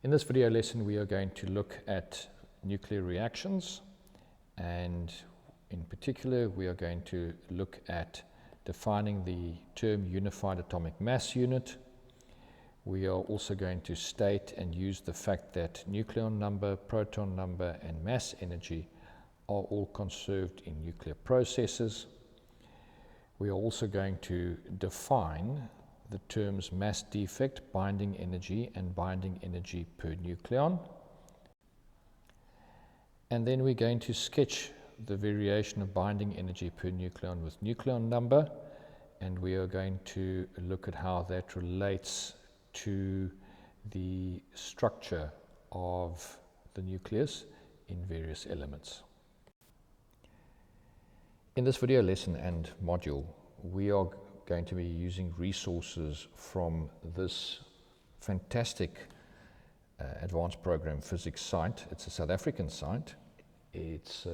In this video lesson, we are going to look at nuclear reactions, and in particular, we are going to look at defining the term unified atomic mass unit. We are also going to state and use the fact that nucleon number, proton number, and mass energy are all conserved in nuclear processes. We are also going to define the terms mass defect, binding energy, and binding energy per nucleon. And then we're going to sketch the variation of binding energy per nucleon with nucleon number, and we are going to look at how that relates to the structure of the nucleus in various elements. In this video lesson and module, we are going to be using resources from this fantastic advanced program physics site. It's a South African site. It's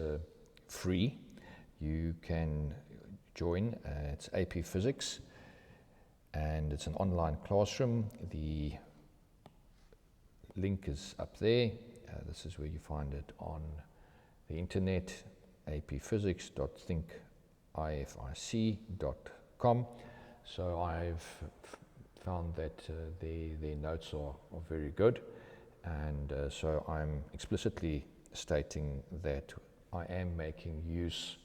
free. You can join. It's AP Physics, and it's an online classroom. The link is up there. This is where you find it on the internet, apphysics.thinkific.com. So I've found that their notes are very good, and so I'm explicitly stating that I am making use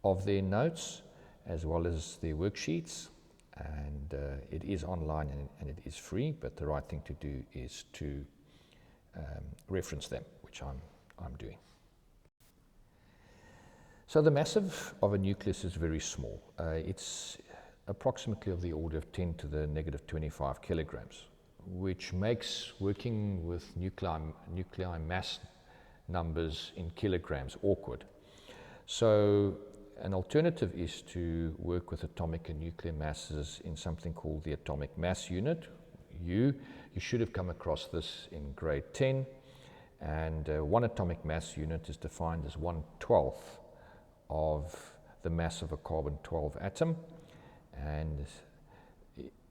of their notes as well as their worksheets, and it is online and it is free, but the right thing to do is to reference them, which I'm doing. So the mass of a nucleus is very small. It's approximately of the order of 10 to the negative 25 kilograms, which makes working with nuclei mass numbers in kilograms awkward. So an alternative is to work with atomic and nuclear masses in something called the atomic mass unit, U. You should have come across this in grade 10, and one atomic mass unit is defined as 1/12 of the mass of a carbon-12 atom, and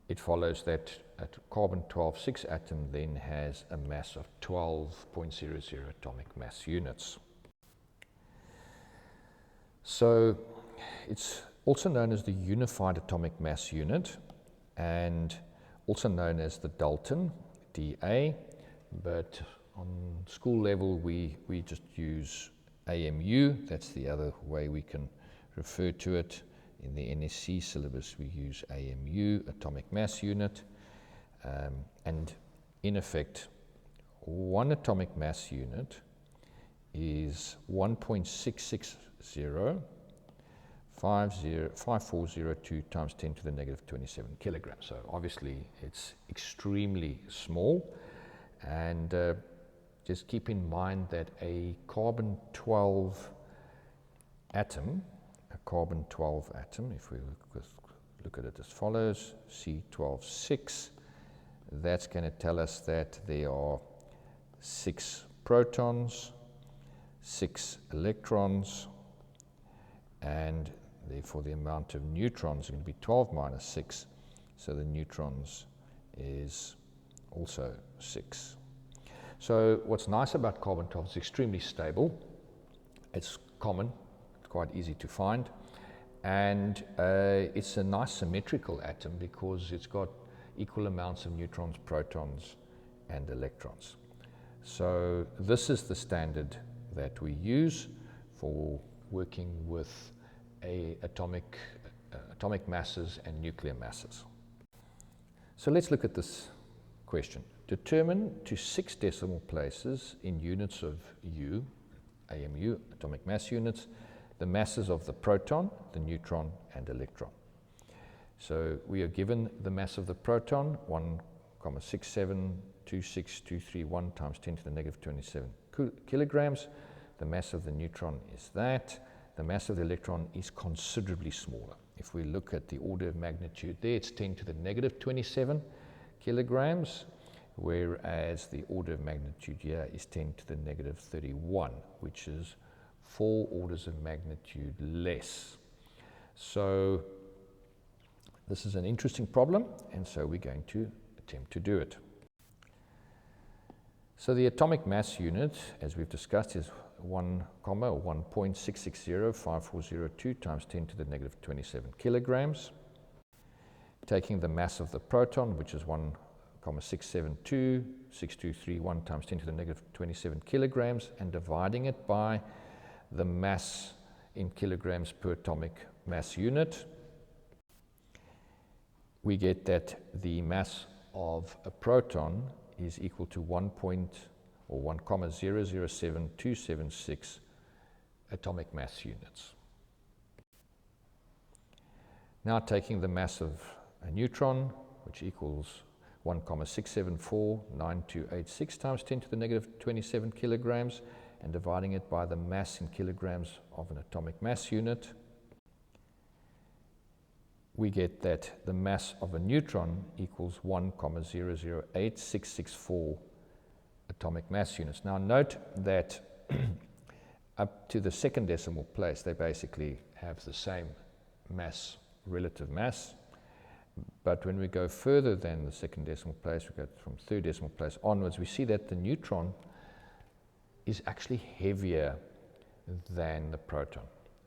it follows that a carbon-12 atom then has a mass of 12.00 atomic mass units. So it's also known as the unified atomic mass unit, and also known as the Dalton, DA, but on school level we just use AMU. That's the other way we can refer to it. In the NSC syllabus, we use AMU, atomic mass unit, and in effect, one atomic mass unit is 1.6605402 times 10 to the negative 27 kilograms. So obviously, it's extremely small, and just keep in mind that a carbon-12 atom, if we look at it as follows, C12-6, that's going to tell us that there are 6 protons, 6 electrons, and therefore the amount of neutrons is going to be 12 minus 6, so the neutrons is also 6. So what's nice about carbon-12 is it's extremely stable, it's common, quite easy to find, and it's a nice symmetrical atom because it's got equal amounts of neutrons, protons, and electrons. So this is the standard that we use for working with atomic masses and nuclear masses. So let's look at this question. Determine to 6 decimal places in units of U, AMU, atomic mass units, the masses of the proton, the neutron, and electron. So we are given the mass of the proton, 1,6726231 times 10 to the negative 27 kilograms. The mass of the neutron is that. The mass of the electron is considerably smaller. If we look at the order of magnitude there, it's 10 to the negative 27 kilograms, whereas the order of magnitude here is 10 to the negative 31, which is 4 orders of magnitude less. So this is an interesting problem, and so we're going to attempt to do it. So the atomic mass unit, as we've discussed, is 1,6605402 times 10 to the negative 27 kilograms. Taking the mass of the proton, which is 1,6726231 times 10 to the negative 27 kilograms, and dividing it by the mass in kilograms per atomic mass unit, we get that the mass of a proton is equal to 1,007276 atomic mass units. Now taking the mass of a neutron, which equals 1,6749286 times 10 to the negative 27 kilograms, and dividing it by the mass in kilograms of an atomic mass unit, we get that the mass of a neutron equals 1,008664 atomic mass units. Now note that up to the second decimal place, they basically have the same mass, relative mass. But when we go further than the second decimal place, we go from third decimal place onwards, we see that the neutron is actually heavier than the proton.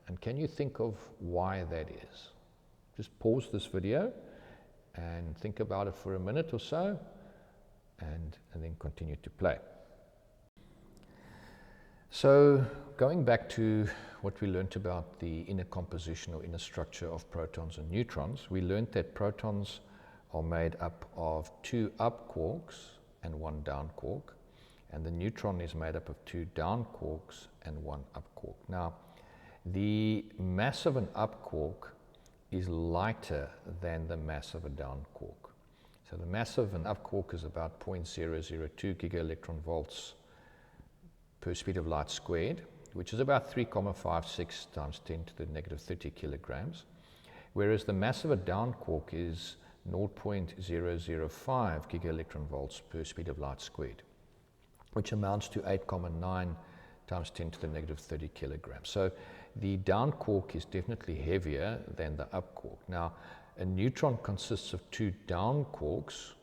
And can you think of why that is? Just pause this video and think about it for a minute or so, and then continue to play. So going back to what we learned about the inner composition or inner structure of protons and neutrons, we learned that protons are made up of 2 up quarks and 1 down quark, and the neutron is made up of 2 down quarks and 1 up quark. Now, the mass of an up quark is lighter than the mass of a down quark. So the mass of an up quark is about 0.002 gigaelectron volts per speed of light squared, which is about 3,56 times 10 to the negative 30 kilograms, whereas the mass of a down quark is 0.005 gigaelectron volts per speed of light squared, which amounts to 8,9 times 10 to the negative 30 kilograms. So the down quark is definitely heavier than the up quark. Now, a neutron consists of 2 down quarks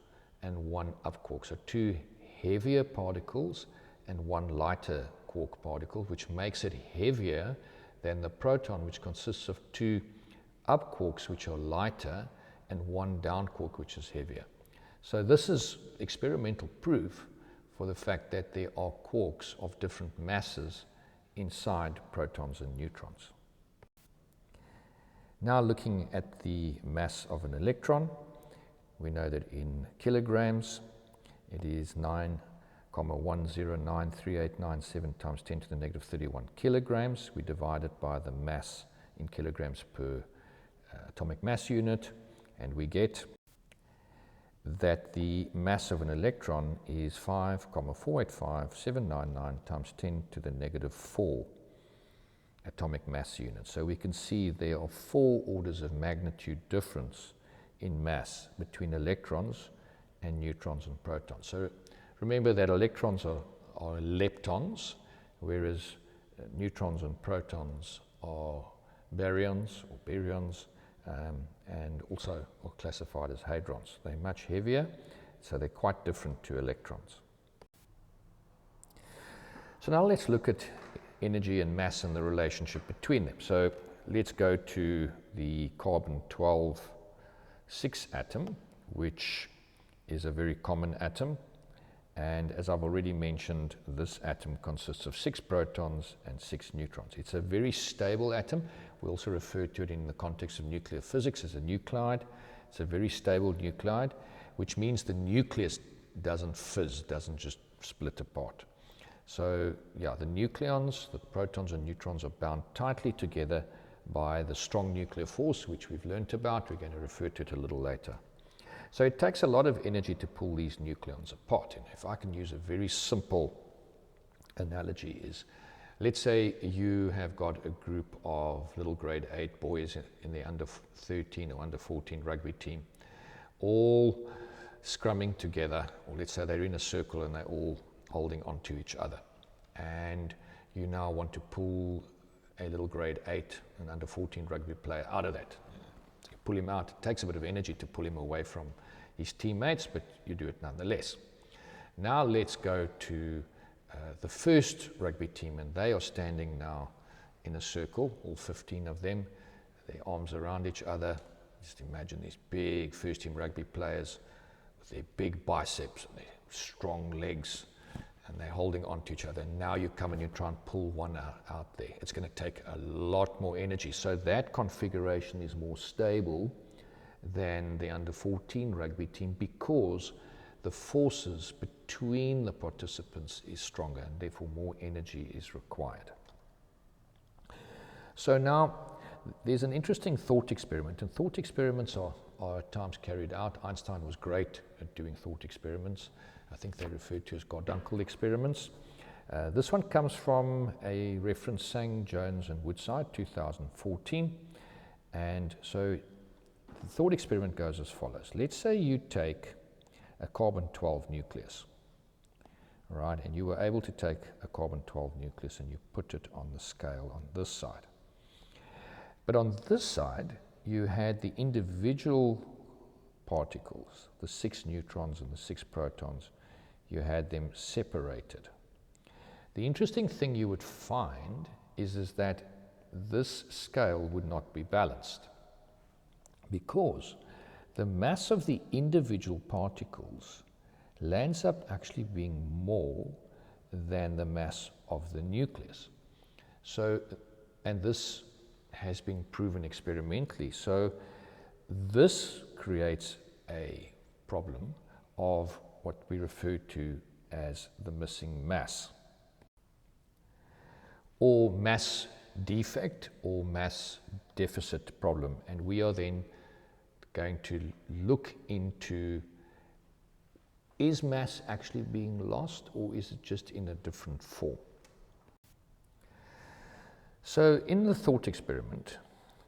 and 1 up quark, so 2 heavier particles and 1 lighter quark particle, which makes it heavier than the proton, which consists of 2 up quarks, which are lighter, and 1 down quark, which is heavier. So this is experimental proof for the fact that there are quarks of different masses inside protons and neutrons. Now looking at the mass of an electron, we know that in kilograms it is 9,1093897 times 10 to the negative 31 kilograms. We divide it by the mass in kilograms per atomic mass unit, and we get that the mass of an electron is 5,485,799 times 10 to the negative 4 atomic mass units. So we can see there are 4 orders of magnitude difference in mass between electrons and neutrons and protons. So remember that electrons are leptons, whereas neutrons and protons are baryons or baryons, and also are classified as hadrons. They're much heavier, so they're quite different to electrons. So now let's look at energy and mass and the relationship between them. So let's go to the carbon-12 6 atom, which is a very common atom. And as I've already mentioned, this atom consists of 6 protons and 6 neutrons. It's a very stable atom. We also refer to it in the context of nuclear physics as a nuclide. It's a very stable nuclide, which means the nucleus doesn't fizz, doesn't just split apart. So yeah, the nucleons, the protons and neutrons, are bound tightly together by the strong nuclear force, which we've learnt about. We're going to refer to it a little later. So it takes a lot of energy to pull these nucleons apart. And if I can use a very simple analogy is, let's say you have got a group of little grade 8 boys in the under 13 or under 14 rugby team, all scrumming together, or let's say they're in a circle and they're all holding on to each other. And you now want to pull a little grade 8 and under 14 rugby player out of that. You pull him out. It takes a bit of energy to pull him away from his teammates, but you do it nonetheless. Now let's go to the first rugby team, and they are standing now in a circle, all 15 of them, their arms around each other. Just imagine these big first team rugby players with their big biceps and their strong legs, and they're holding on to each other. And now you come and you try and pull one out there. It's going to take a lot more energy. So that configuration is more stable than the under 14 rugby team, because the forces between the participants is stronger, and therefore more energy is required. So now there's an interesting thought experiment, and thought experiments are at times carried out. Einstein was great at doing thought experiments. I think they're referred to as Gardunkel experiments. This one comes from a reference, Sang, Jones and Woodside, 2014. And so the thought experiment goes as follows. Let's say you take a carbon-12 nucleus, right? And you were able to take a carbon-12 nucleus and you put it on the scale on this side. But on this side, you had the individual particles, the 6 neutrons and the 6 protons, you had them separated. The interesting thing you would find is that this scale would not be balanced, because the mass of the individual particles lands up actually being more than the mass of the nucleus. So, and this has been proven experimentally. So this creates a problem of what we refer to as the missing mass, or mass defect, or mass deficit problem. And we are then going to look into, is mass actually being lost, or is it just in a different form? So in the thought experiment,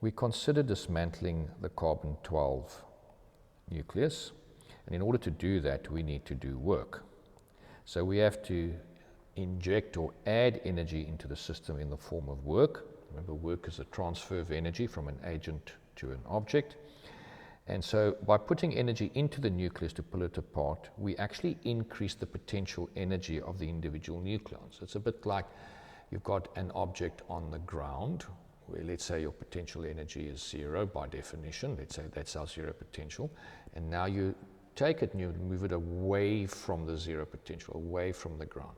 we consider dismantling the carbon-12 nucleus, and in order to do that, we need to do work. So we have to inject or add energy into the system in the form of work. Remember, work is a transfer of energy from an agent to an object. And so by putting energy into the nucleus to pull it apart, we actually increase the potential energy of the individual nucleons. It's a bit like you've got an object on the ground, where let's say your potential energy is 0 by definition. Let's say that's our 0 potential. And now you take it and you move it away from the 0 potential, away from the ground.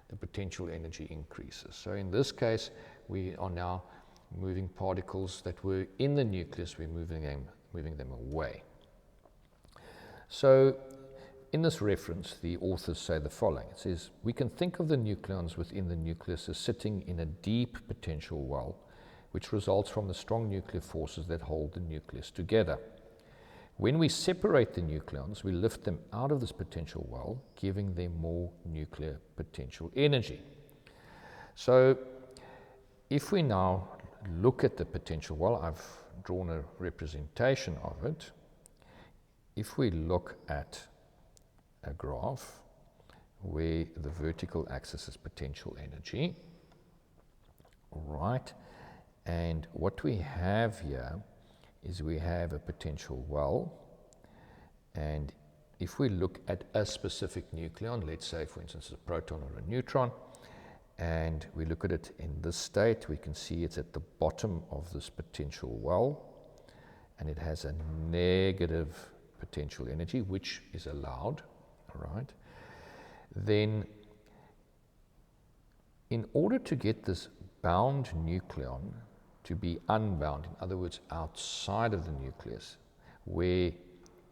The potential energy increases. So in this case, we are now moving particles that were in the nucleus, we're moving them away. So in this reference, the authors say the following. It says, we can think of the nucleons within the nucleus as sitting in a deep potential well, which results from the strong nuclear forces that hold the nucleus together. When we separate the nucleons, we lift them out of this potential well, giving them more nuclear potential energy. So if we now look at the potential well, I've drawn a representation of it. If we look at a graph where the vertical axis is potential energy, right, and what we have here is we have a potential well, and if we look at a specific nucleon, let's say for instance a proton or a neutron, and we look at it in this state, we can see it's at the bottom of this potential well, and it has a negative potential energy, which is allowed, right? Then in order to get this bound nucleon to be unbound, in other words, outside of the nucleus, where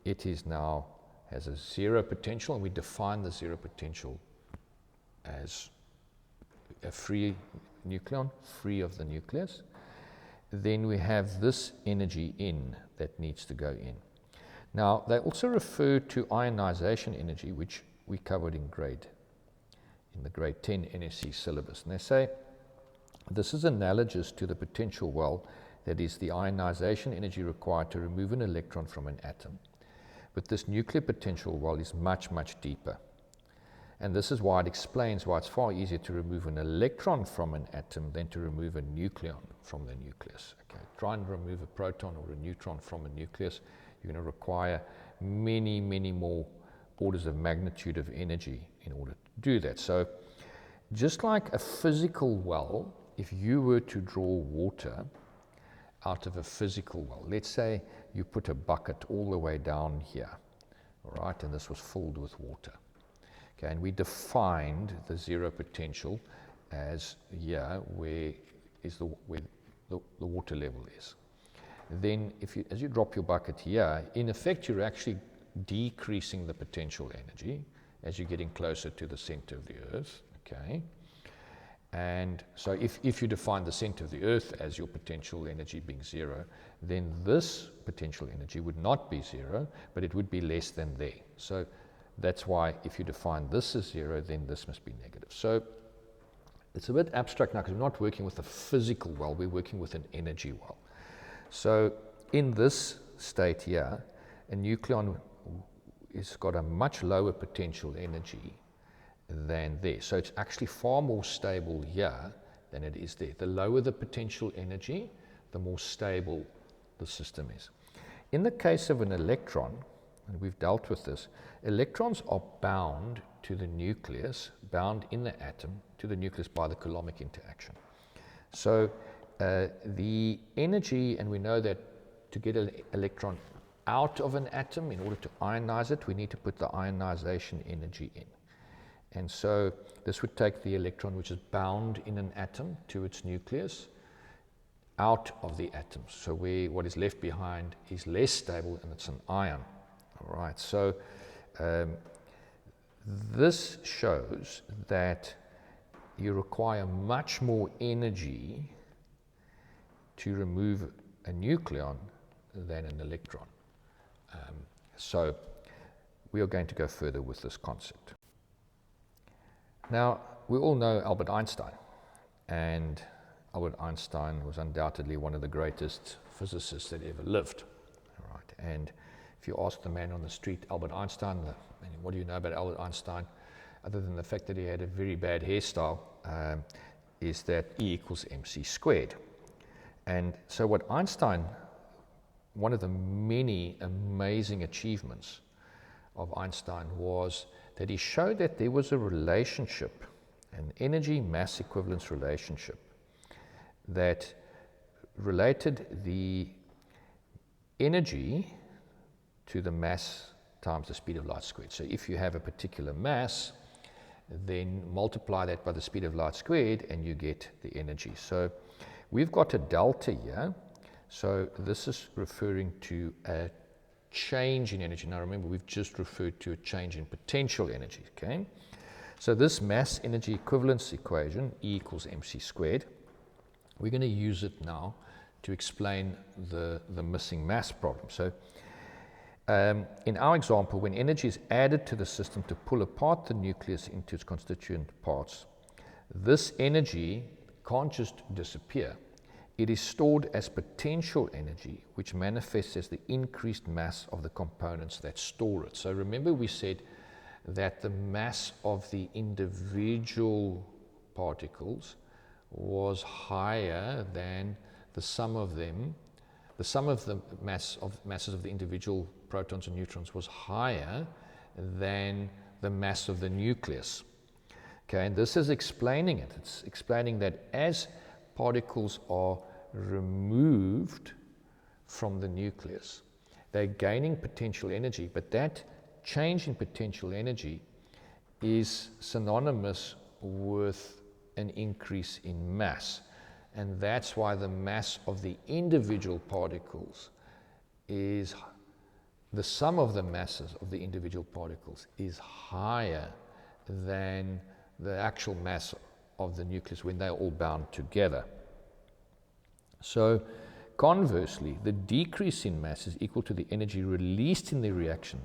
it is now has a 0 potential, and we define the 0 potential as a free nucleon, free of the nucleus, then we have this energy in that needs to go in. Now, they also refer to ionization energy, which we covered in the grade 10 NSC syllabus. And they say, this is analogous to the potential well, that is the ionization energy required to remove an electron from an atom. But this nuclear potential well is much, much deeper. And this is why it explains why it's far easier to remove an electron from an atom than to remove a nucleon from the nucleus. Okay, try and remove a proton or a neutron from a nucleus, you're going to require many, many more orders of magnitude of energy in order to do that. So just like a physical well, if you were to draw water out of a physical well, let's say you put a bucket all the way down here, all right, and this was filled with water. Okay, and we defined the zero potential as here where the water level is. Then as you drop your bucket here, in effect you're actually decreasing the potential energy as you're getting closer to the center of the earth. Okay, and so if you define the center of the earth as your potential energy being zero, then this potential energy would not be zero, but it would be less than there. So that's why if you define this as zero, then this must be negative. So it's a bit abstract now because we're not working with a physical well, we're working with an energy well. So in this state here, a nucleon has got a much lower potential energy than there. So it's actually far more stable here than it is there. The lower the potential energy, the more stable the system is. In the case of an electron, and we've dealt with this, electrons are bound to the nucleus, bound in the atom to the nucleus by the Coulombic interaction. So the energy, and we know that to get an electron out of an atom, in order to ionize it, we need to put the ionization energy in. And so this would take the electron, which is bound in an atom to its nucleus, out of the atom. So what is left behind is less stable, and it's an ion. All right, so this shows that you require much more energy to remove a nucleon than an electron. So we are going to go further with this concept. Now, we all know Albert Einstein, and Albert Einstein was undoubtedly one of the greatest physicists that ever lived. All right, and if you ask the man on the street, Albert Einstein, what do you know about Albert Einstein, other than the fact that he had a very bad hairstyle, is that E equals mc squared. And so what Einstein, one of the many amazing achievements of Einstein was that he showed that there was a relationship, an energy-mass equivalence relationship, that related the energy to the mass times the speed of light squared. So if you have a particular mass, then multiply that by the speed of light squared and you get the energy. So we've got a delta here. So this is referring to a change in energy. Now remember, we've just referred to a change in potential energy, okay? So this mass energy equivalence equation, E equals mc squared, we're going to use it now to explain the missing mass problem. So in our example, when energy is added to the system to pull apart the nucleus into its constituent parts, this energy can't just disappear. It is stored as potential energy, which manifests as the increased mass of the components that store it. So remember, we said that the mass of the individual particles was higher than the sum of them. The sum of the masses of the individual protons and neutrons was higher than the mass of the nucleus. Okay, and this is explaining it. It's explaining that as particles are removed from the nucleus, they're gaining potential energy, but that change in potential energy is synonymous with an increase in mass. And that's why the mass of the individual particles is, the sum of the masses of the individual particles is higher than the actual mass of the nucleus when they're all bound together. So conversely, the decrease in mass is equal to the energy released in the reaction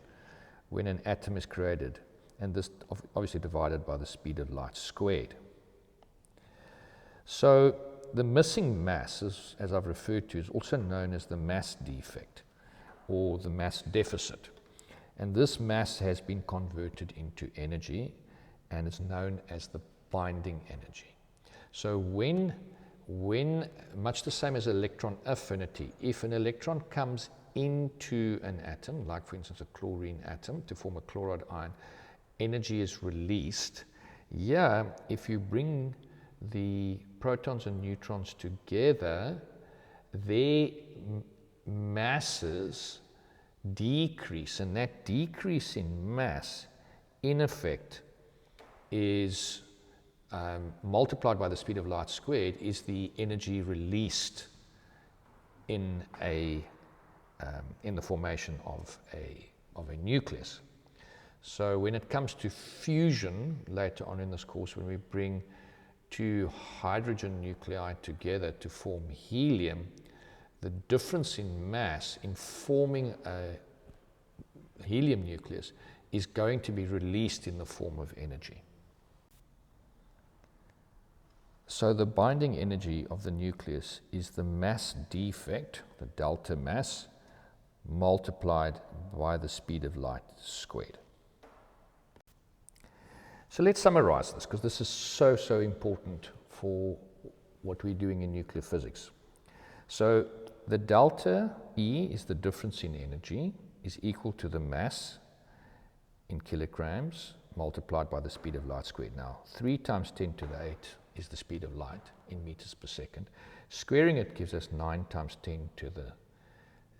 when an atom is created, and this obviously divided by the speed of light squared. So the missing mass, as I've referred to, is also known as the mass defect or the mass deficit. And this mass has been converted into energy and is known as the binding energy. So when much the same as electron affinity, if an electron comes into an atom, like for instance a chlorine atom, to form a chloride ion, energy is released. Yeah, if you bring the protons and neutrons together, their masses decrease, and that decrease in mass, in effect, is multiplied by the speed of light squared, is the energy released in the formation of a nucleus. So when it comes to fusion later on in this course, when we bring two hydrogen nuclei together to form helium, the difference in mass in forming a helium nucleus is going to be released in the form of energy. So the binding energy of the nucleus is the mass defect, the delta mass, multiplied by the speed of light squared. So let's summarize this, because this is so important for what we're doing in nuclear physics. So the delta E is the difference in energy, is equal to the mass in kilograms multiplied by the speed of light squared. Now, 3 times 10 to the 8 is the speed of light in meters per second. Squaring it gives us 9 times 10 to the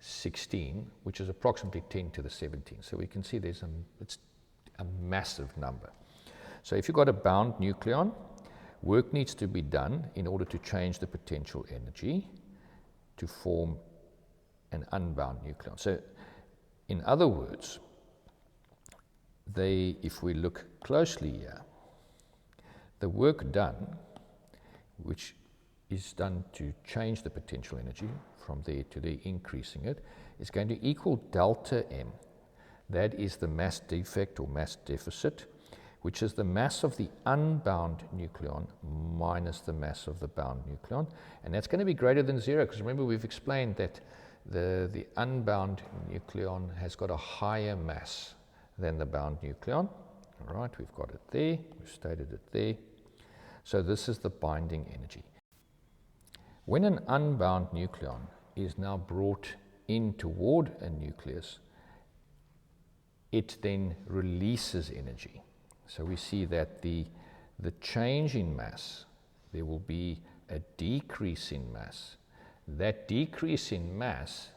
16, which is approximately 10 to the 17. So we can see it's a massive number. So if you've got a bound nucleon, work needs to be done in order to change the potential energy to form an unbound nucleon. So in other words, if we look closely here, the work done, which is done to change the potential energy from there to there, increasing it, is going to equal delta M. That is the mass defect or mass deficit, which is the mass of the unbound nucleon minus the mass of the bound nucleon. And that's going to be greater than 0, because remember we've explained that the unbound nucleon has got a higher mass than the bound nucleon. All right, we've got it there, we've stated it there. So this is the binding energy. When an unbound nucleon is now brought in toward a nucleus, it then releases energy. So we see that the change in mass, there will be a decrease in mass. That decrease in mass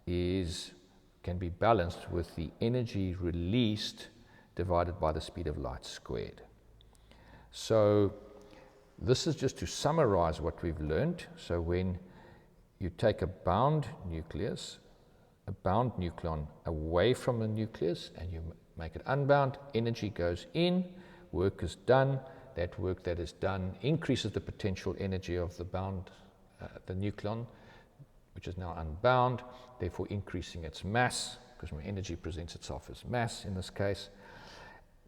can be balanced with the energy released divided by the speed of light squared. So this is just to summarize what we've learned. So when you take a bound nucleus, a bound nucleon away from the nucleus, and you make it unbound, energy goes in, work is done. That work that is done increases the potential energy of the bound, the nucleon, which is now unbound, therefore increasing its mass, because my energy presents itself as mass in this case.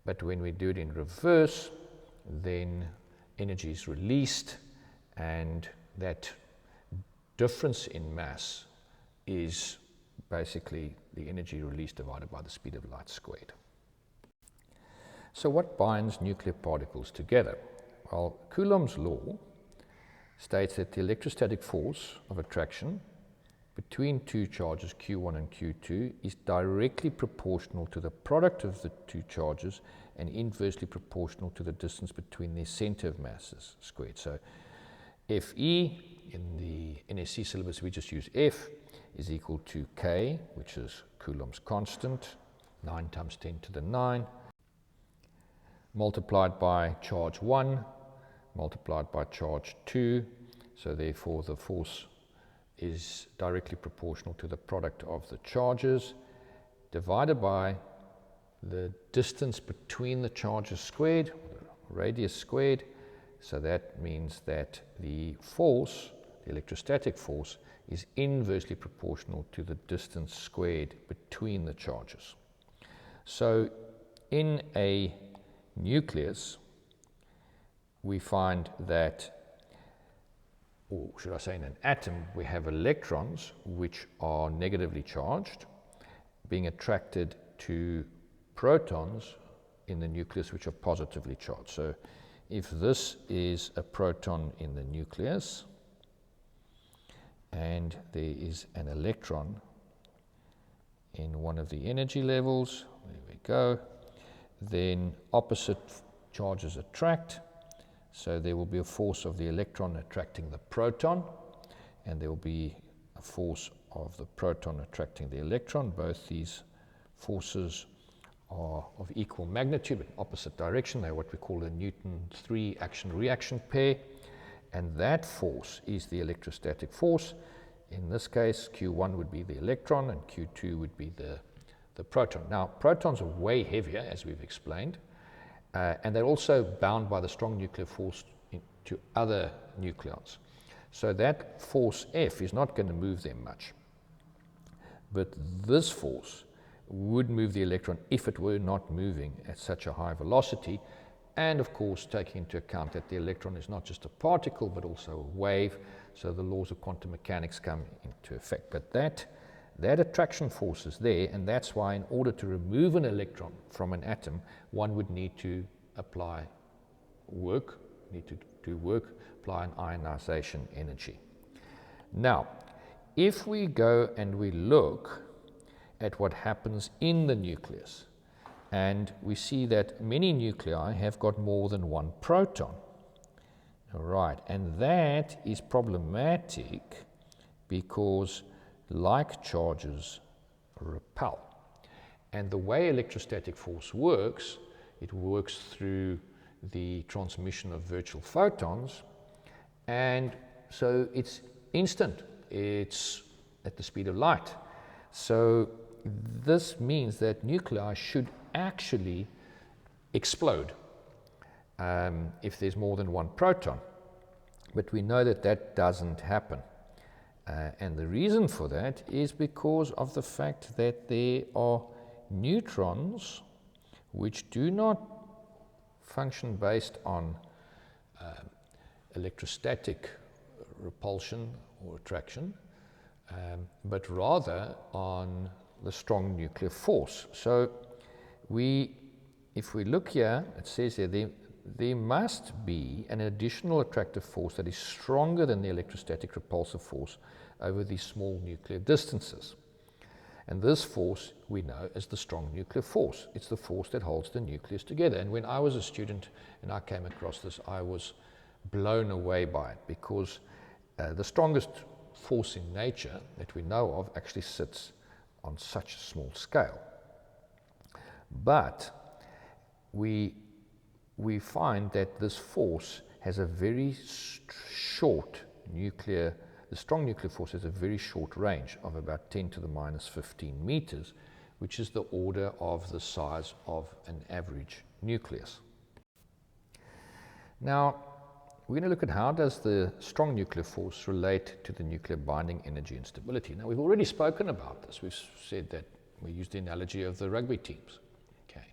But when we do it in reverse, then energy is released, and that difference in mass is basically the energy released divided by the speed of light squared. So what binds nuclear particles together? Well, Coulomb's law states that the electrostatic force of attraction between two charges Q1 and Q2 is directly proportional to the product of the two charges and inversely proportional to the distance between their center of masses squared. So Fe, in the NSC syllabus we just use F, is equal to K, which is Coulomb's constant, 9 times 10 to the 9, multiplied by charge 1, multiplied by charge 2, so therefore the force is directly proportional to the product of the charges, divided by the distance between the charges squared, radius squared. So that means that the force, the electrostatic force, is inversely proportional to the distance squared between the charges. So in a nucleus, we find that, or should I say in an atom, we have electrons which are negatively charged being attracted to protons in the nucleus which are positively charged. So if this is a proton in the nucleus and there is an electron in one of the energy levels. There we go. Then opposite charges attract. So there will be a force of the electron attracting the proton, and there will be a force of the proton attracting the electron. Both these forces are of equal magnitude but opposite direction. They're what we call a Newton 3 action-reaction pair, and that force is the electrostatic force. In this case, Q1 would be the electron and Q2 would be the proton. Now, protons are way heavier, as we've explained, and they're also bound by the strong nuclear force to other nucleons. So that force F is not going to move them much. But this force would move the electron if it were not moving at such a high velocity, and of course taking into account that the electron is not just a particle but also a wave, so the laws of quantum mechanics come into effect. But that attraction force is there, and that's why in order to remove an electron from an atom, one would need to apply work, apply an ionization energy. Now, if we go and we look at what happens in the nucleus, and we see that many nuclei have got more than one proton. All right, and that is problematic because like charges repel. And the way electrostatic force works, it works through the transmission of virtual photons, and so it's instant. It's at the speed of light. So this means that nuclei should actually explode if there's more than one proton. But we know that that doesn't happen. And the reason for that is because of the fact that there are neutrons which do not function based on electrostatic repulsion or attraction, but rather on the strong nuclear force. So if we look here, it says here, there must be an additional attractive force that is stronger than the electrostatic repulsive force over these small nuclear distances. And this force we know as the strong nuclear force. It's the force that holds the nucleus together. And when I was a student and I came across this, I was blown away by it, because the strongest force in nature that we know of actually sits on such a small scale. But we find that this force has a very short nuclear, the strong nuclear force has a very short range of about 10 to the minus 15 meters, which is the order of the size of an average nucleus. Now, we're going to look at how does the strong nuclear force relate to the nuclear binding energy and stability. Now, we've already spoken about this. We've said that we used the analogy of the rugby teams. Okay,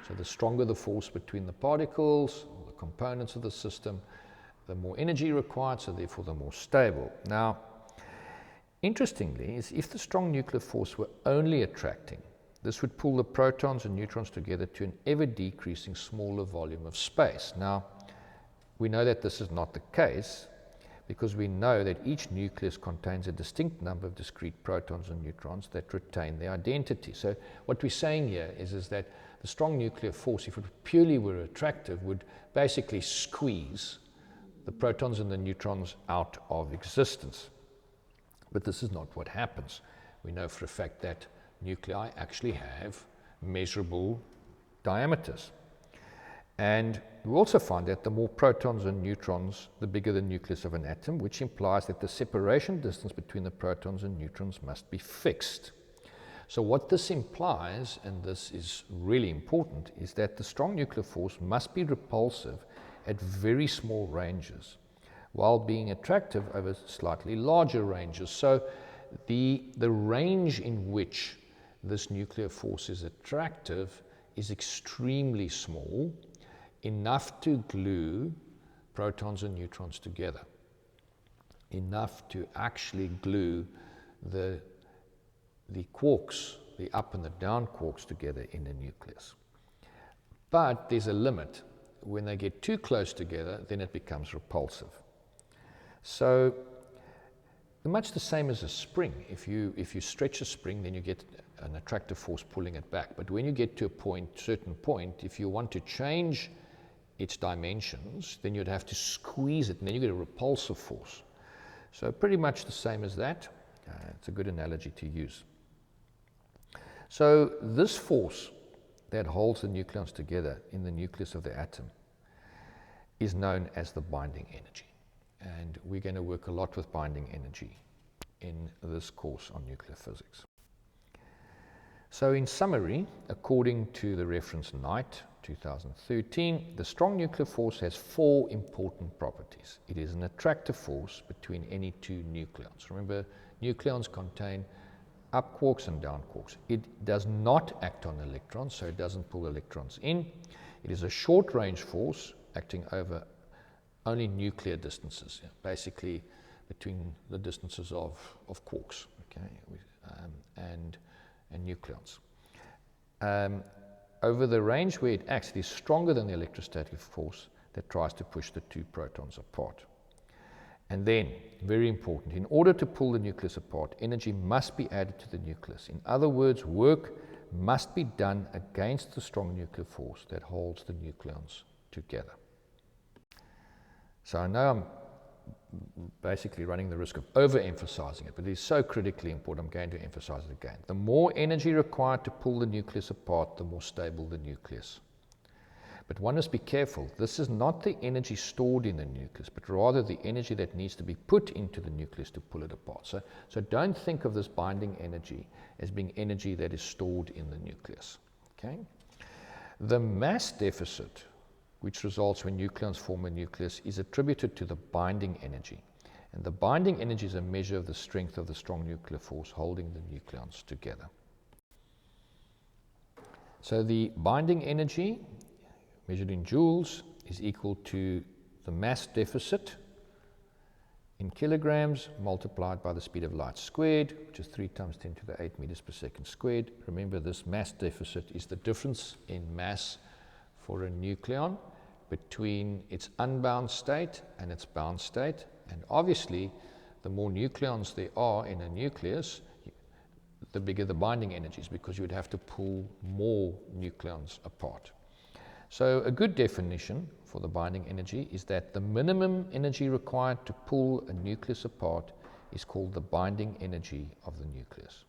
so the stronger the force between the particles, or the components of the system, the more energy required, so therefore the more stable. Now, interestingly, is if the strong nuclear force were only attracting, this would pull the protons and neutrons together to an ever-decreasing smaller volume of space. Now, we know that this is not the case because we know that each nucleus contains a distinct number of discrete protons and neutrons that retain their identity. So what we're saying here is that the strong nuclear force, if it purely were attractive, would basically squeeze the protons and the neutrons out of existence. But this is not what happens. We know for a fact that nuclei actually have measurable diameters. And we also find that the more protons and neutrons, the bigger the nucleus of an atom, which implies that the separation distance between the protons and neutrons must be fixed. So what this implies, and this is really important, is that the strong nuclear force must be repulsive at very small ranges, while being attractive over slightly larger ranges. So the range in which this nuclear force is attractive is extremely small, enough to glue protons and neutrons together, enough to actually glue the quarks, the up and the down quarks together in the nucleus. But there's a limit. When they get too close together, then it becomes repulsive. So much the same as a spring. If you stretch a spring, then you get an attractive force pulling it back. But when you get to a certain point, if you want to change its dimensions, then you'd have to squeeze it, and then you get a repulsive force. So pretty much the same as that. It's a good analogy to use. So this force that holds the nucleons together in the nucleus of the atom is known as the binding energy. And we're going to work a lot with binding energy in this course on nuclear physics. So in summary, according to the reference Knight 2013, the strong nuclear force has 4 important properties. It is an attractive force between any 2 nucleons. Remember, nucleons contain up quarks and down quarks. It does not act on electrons, so it doesn't pull electrons in. It is a short-range force acting over only nuclear distances, basically between the distances of quarks, okay, and nucleons. Over the range where it acts, it is stronger than the electrostatic force that tries to push the 2 protons apart. And then, very important, in order to pull the nucleus apart, energy must be added to the nucleus. In other words, work must be done against the strong nuclear force that holds the nucleons together. So I know I'm basically running the risk of overemphasizing it, but it is so critically important, I'm going to emphasize it again. The more energy required to pull the nucleus apart, the more stable the nucleus. But one must be careful. This is not the energy stored in the nucleus, but rather the energy that needs to be put into the nucleus to pull it apart. So don't think of this binding energy as being energy that is stored in the nucleus. Okay? The mass deficit, which results when nucleons form a nucleus, is attributed to the binding energy. And the binding energy is a measure of the strength of the strong nuclear force holding the nucleons together. So the binding energy, measured in joules, is equal to the mass deficit in kilograms multiplied by the speed of light squared, which is 3 times 10 to the 8 meters per second squared. Remember, this mass deficit is the difference in mass for a nucleon between its unbound state and its bound state. And obviously, the more nucleons there are in a nucleus, the bigger the binding energy is, because you would have to pull more nucleons apart. So a good definition for the binding energy is that the minimum energy required to pull a nucleus apart is called the binding energy of the nucleus.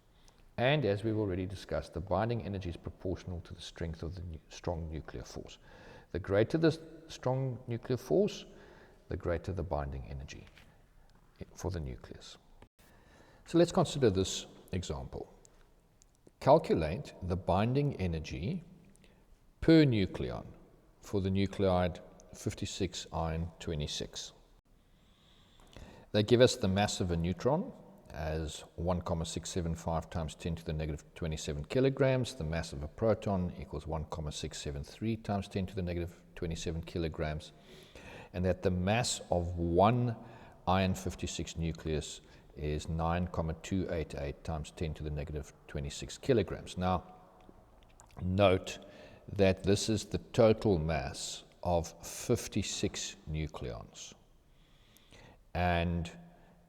And as we've already discussed, the binding energy is proportional to the strength of the strong nuclear force. The greater the strong nuclear force, the greater the binding energy for the nucleus. So let's consider this example. Calculate the binding energy per nucleon for the nuclide 56 iron 26. They give us the mass of a neutron as 1,675 times 10 to the negative 27 kilograms. The mass of a proton equals 1,673 times 10 to the negative 27 kilograms. And that the mass of one iron 56 nucleus is 9,288 times 10 to the negative 26 kilograms. Now, note that this is the total mass of 56 nucleons. And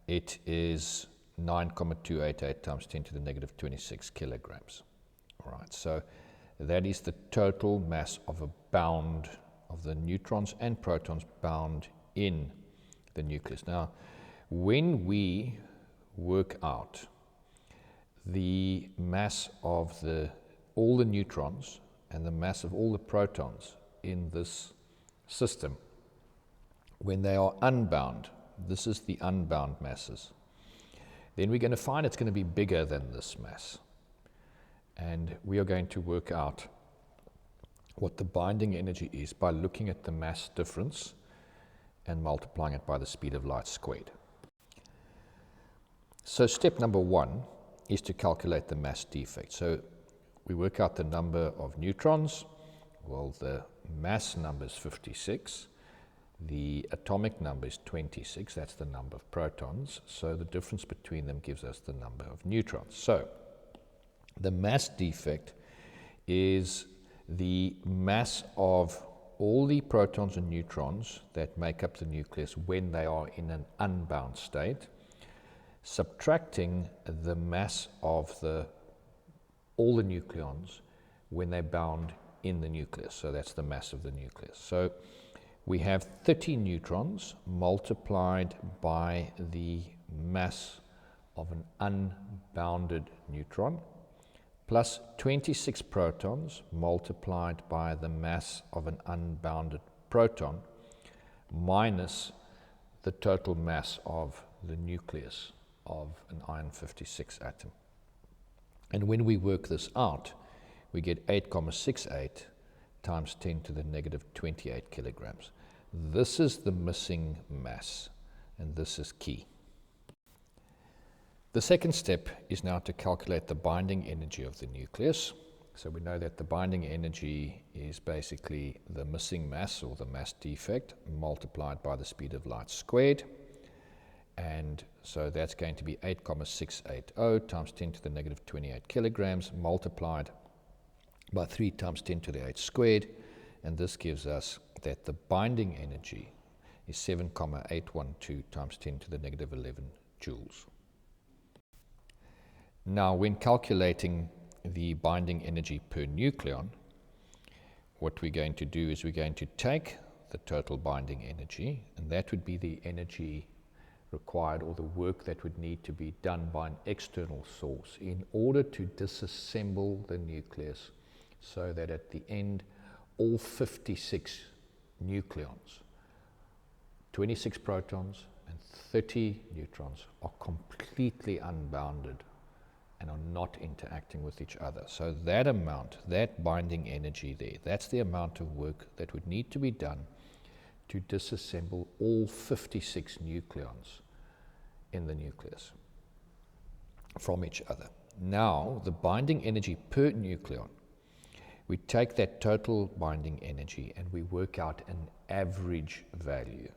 it is 9,288 times 10 to the negative 26 kilograms. All right, so that is the total mass of a bound of the neutrons and protons bound in the nucleus. Now, when we work out the mass of all the neutrons and the mass of all the protons in this system, when they are unbound, this is the unbound masses, then we're going to find it's going to be bigger than this mass. And we are going to work out what the binding energy is by looking at the mass difference and multiplying it by the speed of light squared. So step number 1 is to calculate the mass defect. So we work out the number of neutrons. Well, the mass number is 56. The atomic number is 26, that's the number of protons, so the difference between them gives us the number of neutrons. So, the mass defect is the mass of all the protons and neutrons that make up the nucleus when they are in an unbound state, subtracting the mass of all the nucleons when they're bound in the nucleus. So that's the mass of the nucleus. So we have 30 neutrons multiplied by the mass of an unbounded neutron, plus 26 protons multiplied by the mass of an unbounded proton, minus the total mass of the nucleus of an iron 56 atom. And when we work this out, we get 8,68 times 10 to the negative 28 kilograms. This is the missing mass, and this is key. The second step is now to calculate the binding energy of the nucleus. So we know that the binding energy is basically the missing mass, or the mass defect, multiplied by the speed of light squared. And so that's going to be 8,680 times 10 to the negative 28 kilograms, multiplied by 3 times 10 to the 8 squared. And this gives us that the binding energy is 7,812 times 10 to the negative 11 joules. Now, when calculating the binding energy per nucleon, what we're going to do is we're going to take the total binding energy, and that would be the energy required, or the work that would need to be done by an external source in order to disassemble the nucleus, so that at the end all 56 nucleons, 26 protons and 30 neutrons, are completely unbounded and are not interacting with each other. So that amount, that binding energy there, that's the amount of work that would need to be done to disassemble all 56 nucleons in the nucleus from each other. Now, the binding energy per nucleon, we take that total binding energy and we work out an average value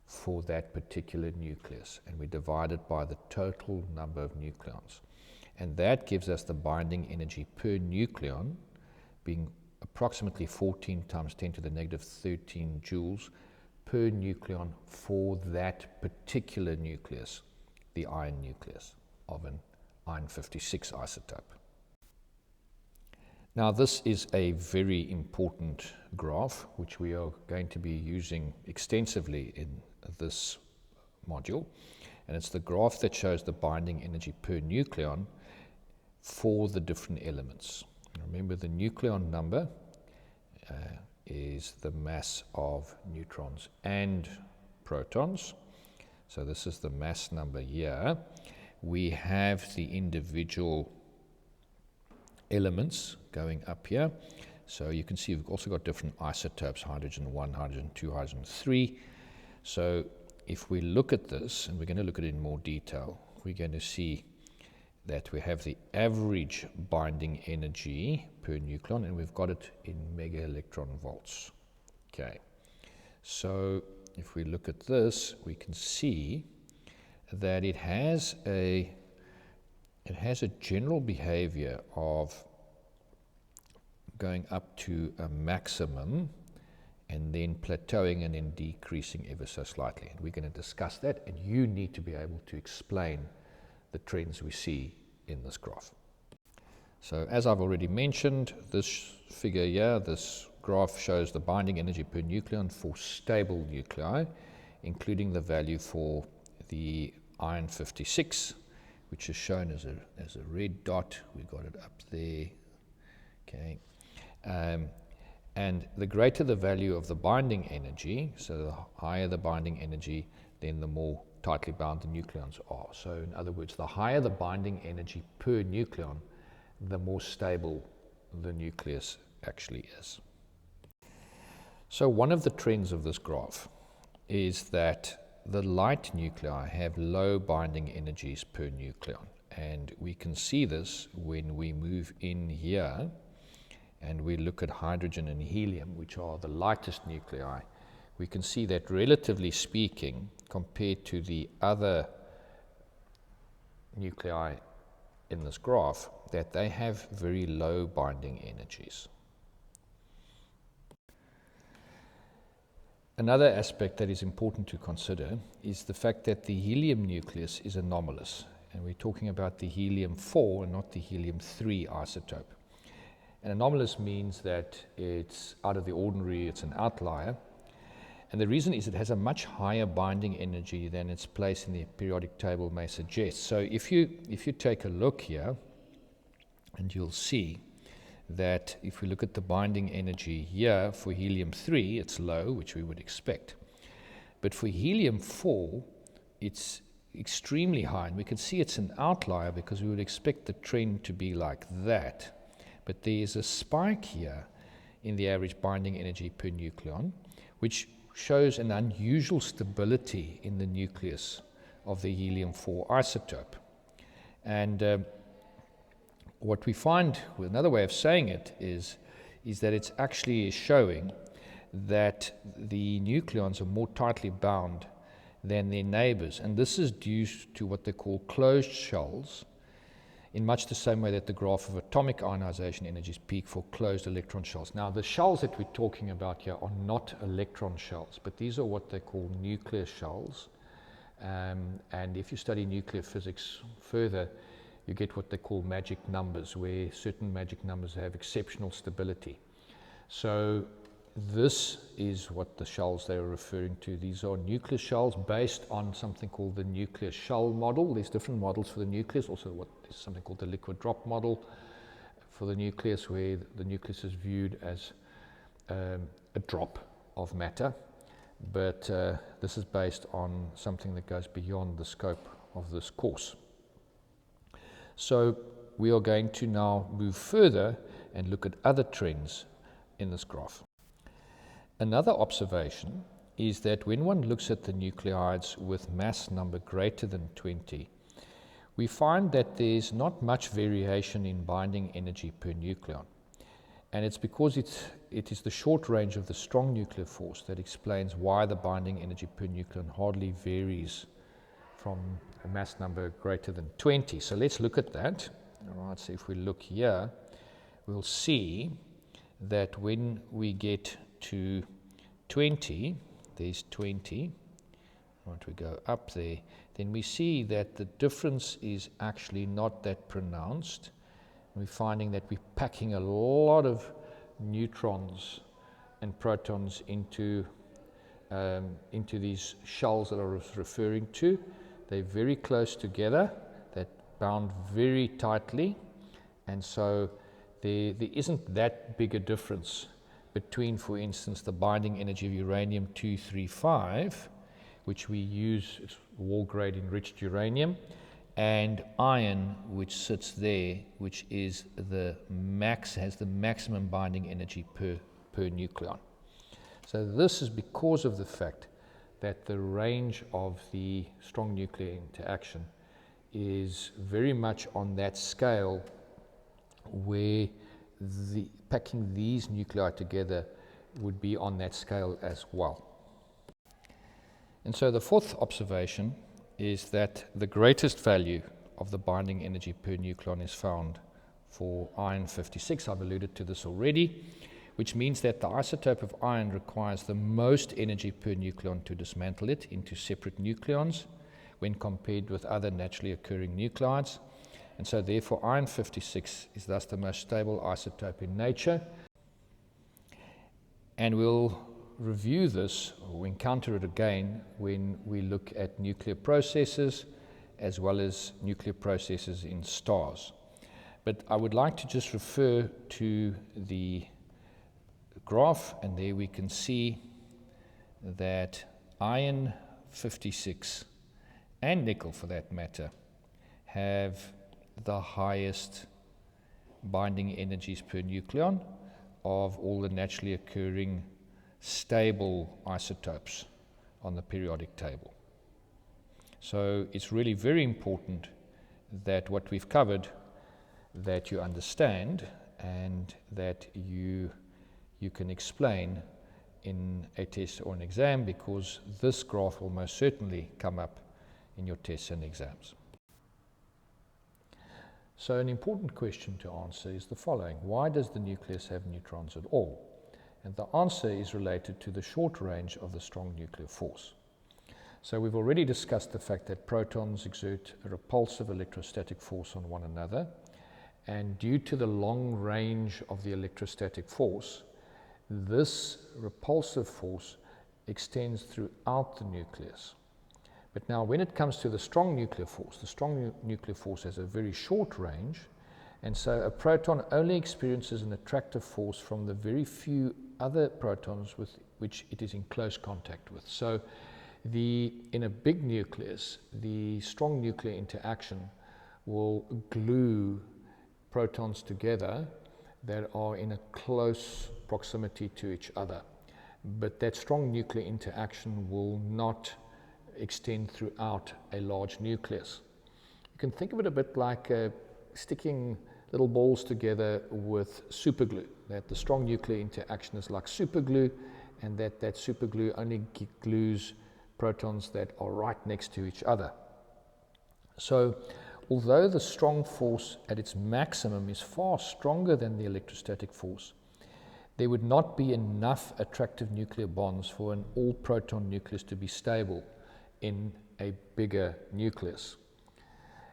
for that particular nucleus, and we divide it by the total number of nucleons. And that gives us the binding energy per nucleon being approximately 14 times 10 to the negative 13 joules per nucleon for that particular nucleus, the iron nucleus of an iron 56 isotope. Now, this is a very important graph which we are going to be using extensively in this module, and it's the graph that shows the binding energy per nucleon for the different elements. Remember, the nucleon number is the mass of neutrons and protons. So this is the mass number here. We have the individual elements going up here. So you can see we've also got different isotopes, hydrogen 1, hydrogen 2, hydrogen 3. So if we look at this, and we're going to look at it in more detail, we're going to see that we have the average binding energy per nucleon, and we've got it in mega electron volts. Okay, so if we look at this, we can see that it has a general behavior of going up to a maximum and then plateauing and then decreasing ever so slightly. And we're going to discuss that, and you need to be able to explain the trends we see in this graph. So as I've already mentioned, this figure here, this graph shows the binding energy per nucleon for stable nuclei, including the value for the iron 56, which is shown as a red dot. We got it up there. Okay. And the greater the value of the binding energy, so the higher the binding energy, then the more tightly bound the nucleons are. So in other words, the higher the binding energy per nucleon, the more stable the nucleus actually is. So one of the trends of this graph is that the light nuclei have low binding energies per nucleon. And we can see this when we move in here and we look at hydrogen and helium, which are the lightest nuclei. We can see that, relatively speaking, compared to the other nuclei in this graph, that they have very low binding energies. Another aspect that is important to consider is the fact that the helium nucleus is anomalous, and we're talking about the helium-4 and not the helium-3 isotope. And anomalous means that it's out of the ordinary, it's an outlier. And the reason is it has a much higher binding energy than its place in the periodic table may suggest. So if you take a look here, and you'll see that if we look at the binding energy here for helium-3, it's low, which we would expect. But for helium-4, it's extremely high. And we can see it's an outlier because we would expect the trend to be like that. But there's a spike here in the average binding energy per nucleon, which shows an unusual stability in the nucleus of the helium-4 isotope. And what we find, another way of saying it, is that it's actually showing that the nucleons are more tightly bound than their neighbors. And this is due to what they call closed shells, in much the same way that the graph of atomic ionization energies peak for closed electron shells. Now, the shells that we're talking about here are not electron shells, but these are what they call nuclear shells. And if you study nuclear physics further, you get what they call magic numbers, where certain magic numbers have exceptional stability. So this is what the shells they are referring to. These are nuclear shells based on something called the nuclear shell model. There's different models for the nucleus, also there's something called the liquid drop model for the nucleus, where the nucleus is viewed as a drop of matter. But this is based on something that goes beyond the scope of this course. So we are going to now move further and look at other trends in this graph. Another observation is that when one looks at the nuclides with mass number greater than 20, we find that there's not much variation in binding energy per nucleon. And it's because it is the short range of the strong nuclear force that explains why the binding energy per nucleon hardly varies from a mass number greater than 20. So let's look at that. All right, so if we look here, we'll see that when we get to 20, there's 20, right, we go up there, then we see that the difference is actually not that pronounced. We're finding that we're packing a lot of neutrons and protons into these shells that I was referring to. They're very close together, they're bound very tightly, and so there isn't that big a difference between, for instance, the binding energy of uranium-235, which we use as war-grade enriched uranium, and iron, which sits there, which is has the maximum binding energy per nucleon. So this is because of the fact that the range of the strong nuclear interaction is very much on that scale where packing these nuclei together would be on that scale as well. And so the fourth observation is that the greatest value of the binding energy per nucleon is found for iron 56. I've alluded to this already, which means that the isotope of iron requires the most energy per nucleon to dismantle it into separate nucleons when compared with other naturally occurring nuclides. And so therefore iron 56 is thus the most stable isotope in nature. And we'll review this, or encounter it again, when we look at nuclear processes as well as nuclear processes in stars. But I would like to just refer to the graph, and there we can see that iron 56 and nickel, for that matter, have the highest binding energies per nucleon of all the naturally occurring stable isotopes on the periodic table. So it's really very important that what we've covered, that you understand and that you can explain in a test or an exam, because this graph will most certainly come up in your tests and exams. So an important question to answer is the following: why does the nucleus have neutrons at all? And the answer is related to the short range of the strong nuclear force. So we've already discussed the fact that protons exert a repulsive electrostatic force on one another, and due to the long range of the electrostatic force, this repulsive force extends throughout the nucleus. But now when it comes to the strong nuclear force, the strong nuclear force has a very short range, and so a proton only experiences an attractive force from the very few other protons with which it is in close contact with. So in a big nucleus, the strong nuclear interaction will glue protons together that are in a close proximity to each other. But that strong nuclear interaction will not extend throughout a large nucleus. You can think of it a bit like sticking little balls together with superglue, that the strong nuclear interaction is like superglue, and that superglue only glues protons that are right next to each other. So although the strong force at its maximum is far stronger than the electrostatic force, there would not be enough attractive nuclear bonds for an all-proton nucleus to be stable in a bigger nucleus.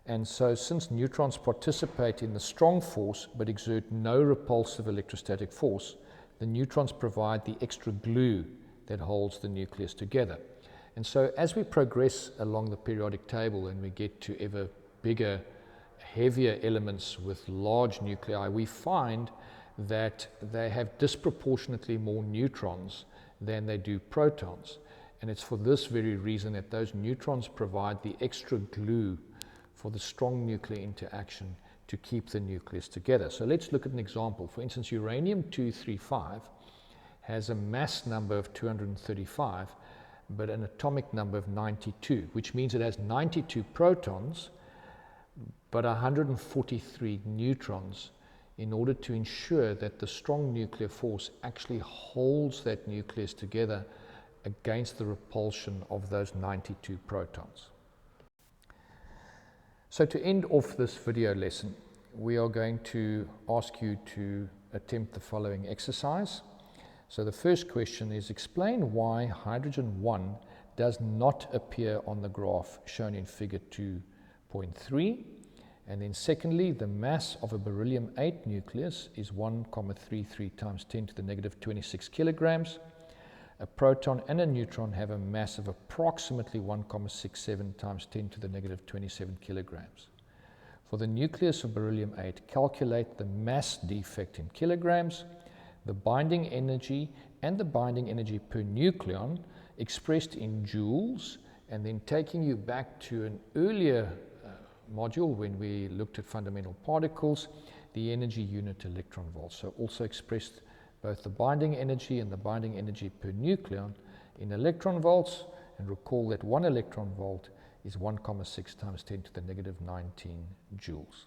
And so since neutrons participate in the strong force but exert no repulsive electrostatic force, the neutrons provide the extra glue that holds the nucleus together. And so as we progress along the periodic table and we get to ever bigger, heavier elements with large nuclei, we find that they have disproportionately more neutrons than they do protons. And it's for this very reason that those neutrons provide the extra glue for the strong nuclear interaction to keep the nucleus together. So let's look at an example. For instance, uranium-235 has a mass number of 235, but an atomic number of 92, which means it has 92 protons, but 143 neutrons, in order to ensure that the strong nuclear force actually holds that nucleus together against the repulsion of those 92 protons. So to end off this video lesson, we are going to ask you to attempt the following exercise. So the first question is, explain why hydrogen 1 does not appear on the graph shown in figure 2.3. And then secondly, the mass of a beryllium-8 nucleus is 1,33 times 10 to the negative 26 kilograms. A proton and a neutron have a mass of approximately 1,67 times 10 to the negative 27 kilograms. For the nucleus of beryllium-8, calculate the mass defect in kilograms, the binding energy and the binding energy per nucleon expressed in joules, and then taking you back to an earlier module when we looked at fundamental particles, the energy unit electron volts. So also expressed both the binding energy and the binding energy per nucleon in electron volts, and recall that 1 electron volt is 1,6 times 10 to the negative 19 joules.